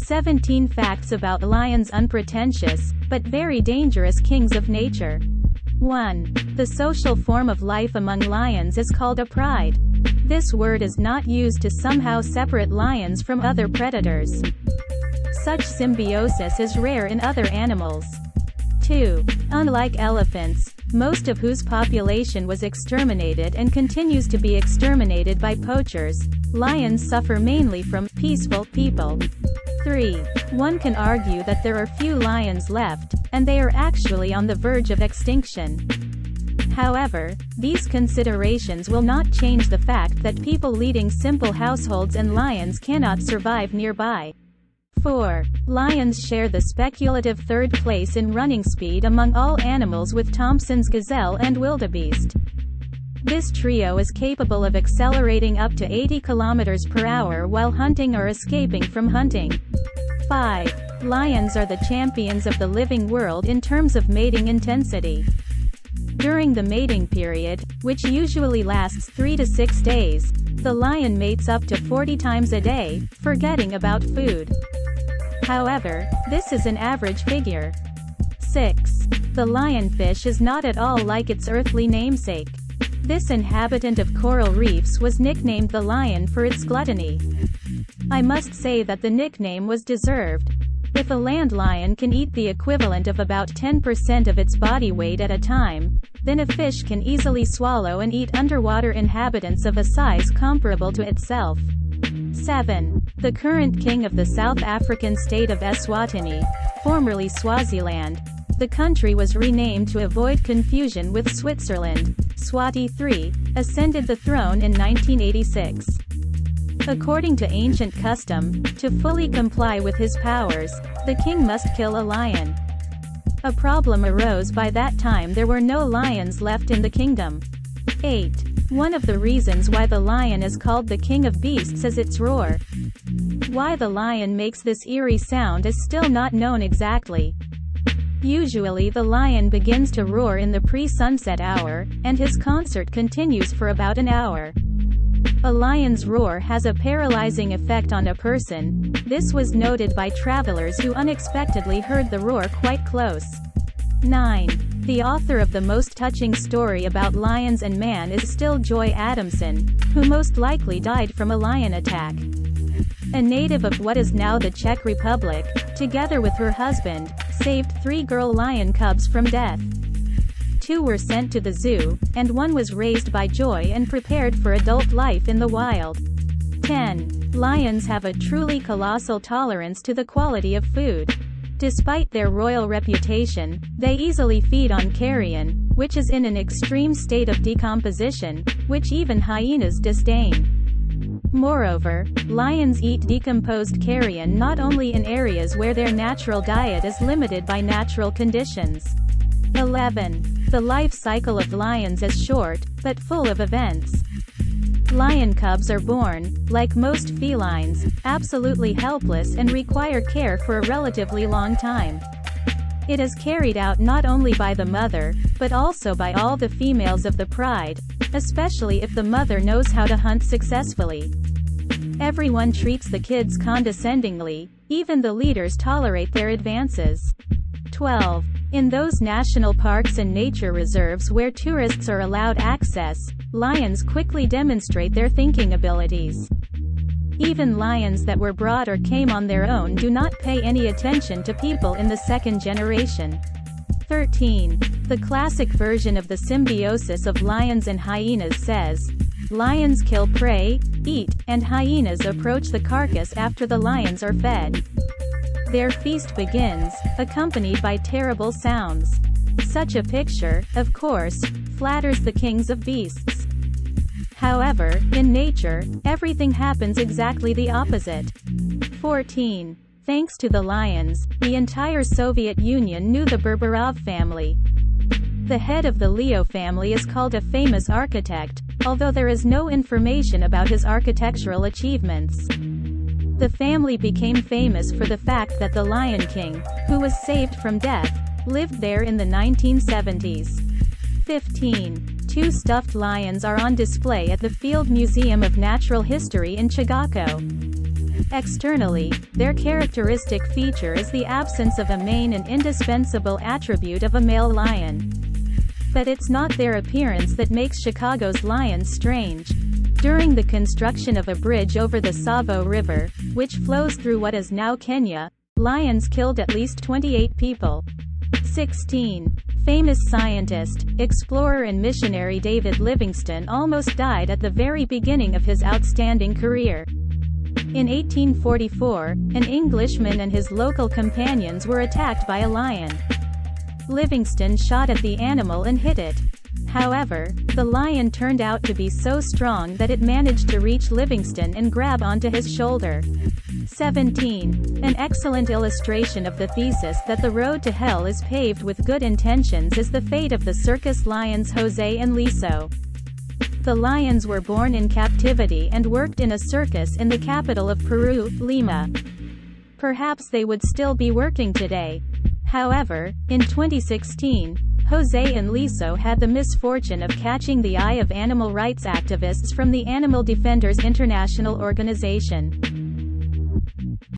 17 Facts about lions. Unpretentious, but very dangerous kings of nature. 1. The social form of life among lions is called a pride. This word is not used to somehow separate lions from other predators. Such symbiosis is rare in other animals. 2. Unlike elephants, most of whose population was exterminated and continues to be exterminated by poachers, lions suffer mainly from peaceful people. 3. One can argue that there are few lions left, and they are actually on the verge of extinction. However, these considerations will not change the fact that people leading simple households and lions cannot survive nearby. 4. Lions share the speculative third place in running speed among all animals with Thompson's gazelle and wildebeest. This trio is capable of accelerating up to 80 km per hour while hunting or escaping from hunting. 5. Lions are the champions of the living world in terms of mating intensity. During the mating period, which usually lasts 3 to 6 days, the lion mates up to 40 times a day, forgetting about food. However, this is an average figure. 6. The lionfish is not at all like its earthly namesake. This inhabitant of coral reefs was nicknamed the lion for its gluttony. I must say that the nickname was deserved. If a land lion can eat the equivalent of about 10% of its body weight at a time, then a fish can easily swallow and eat underwater inhabitants of a size comparable to itself. 7. The current king of the South African state of Eswatini, formerly Swaziland. The country was renamed to avoid confusion with Switzerland. Swati III, ascended the throne in 1986. According to ancient custom, to fully comply with his powers, the king must kill a lion. A problem arose by that time. There were no lions left in the kingdom. 8. One of the reasons why the lion is called the king of beasts is its roar. Why the lion makes this eerie sound is still not known exactly. Usually the lion begins to roar in the pre-sunset hour, and his concert continues for about an hour. A lion's roar has a paralyzing effect on a person. This was noted by travelers who unexpectedly heard the roar quite close. 9. The author of the most touching story about lions and man is still Joy Adamson, who most likely died from a lion attack. A native of what is now the Czech Republic, together with her husband, saved 3 girl lion cubs from death. 2 were sent to the zoo, and 1 was raised by Joy and prepared for adult life in the wild. 10. Lions have a truly colossal tolerance to the quality of food. Despite their royal reputation, they easily feed on carrion, which is in an extreme state of decomposition, which even hyenas disdain. Moreover, lions eat decomposed carrion not only in areas where their natural diet is limited by natural conditions. 11. The life cycle of lions is short, but full of events. Lion cubs are born, like most felines, absolutely helpless and require care for a relatively long time. It is carried out not only by the mother, but also by all the females of the pride, especially if the mother knows how to hunt successfully. Everyone treats the kids condescendingly, even the leaders tolerate their advances. 12. In those national parks and nature reserves where tourists are allowed access, lions quickly demonstrate their thinking abilities. Even lions that were brought or came on their own do not pay any attention to people in the second generation. 13. The classic version of the symbiosis of lions and hyenas says, lions kill prey, eat, and hyenas approach the carcass after the lions are fed. Their feast begins, accompanied by terrible sounds. Such a picture, of course, flatters the kings of beasts. However, in nature, everything happens exactly the opposite. 14. Thanks to the lions, the entire Soviet Union knew the Berberov family. The head of the Leo family is called a famous architect, although there is no information about his architectural achievements. The family became famous for the fact that the Lion King, who was saved from death, lived there in the 1970s. 15. 2 stuffed lions are on display at the Field Museum of Natural History in Chicago. Externally, their characteristic feature is the absence of a mane, an indispensable attribute of a male lion. But it's not their appearance that makes Chicago's lions strange. During the construction of a bridge over the Savo River, which flows through what is now Kenya, lions killed at least 28 people. 16. Famous scientist, explorer and missionary David Livingstone almost died at the very beginning of his outstanding career. In 1844, an Englishman and his local companions were attacked by a lion. Livingstone shot at the animal and hit it. However, the lion turned out to be so strong that it managed to reach Livingstone and grab onto his shoulder. 17. An excellent illustration of the thesis that the road to hell is paved with good intentions is the fate of the circus lions Jose and Liso. The lions were born in captivity and worked in a circus in the capital of Peru, Lima. Perhaps they would still be working today. However, in 2016, Jose and Liso had the misfortune of catching the eye of animal rights activists from the Animal Defenders International organization.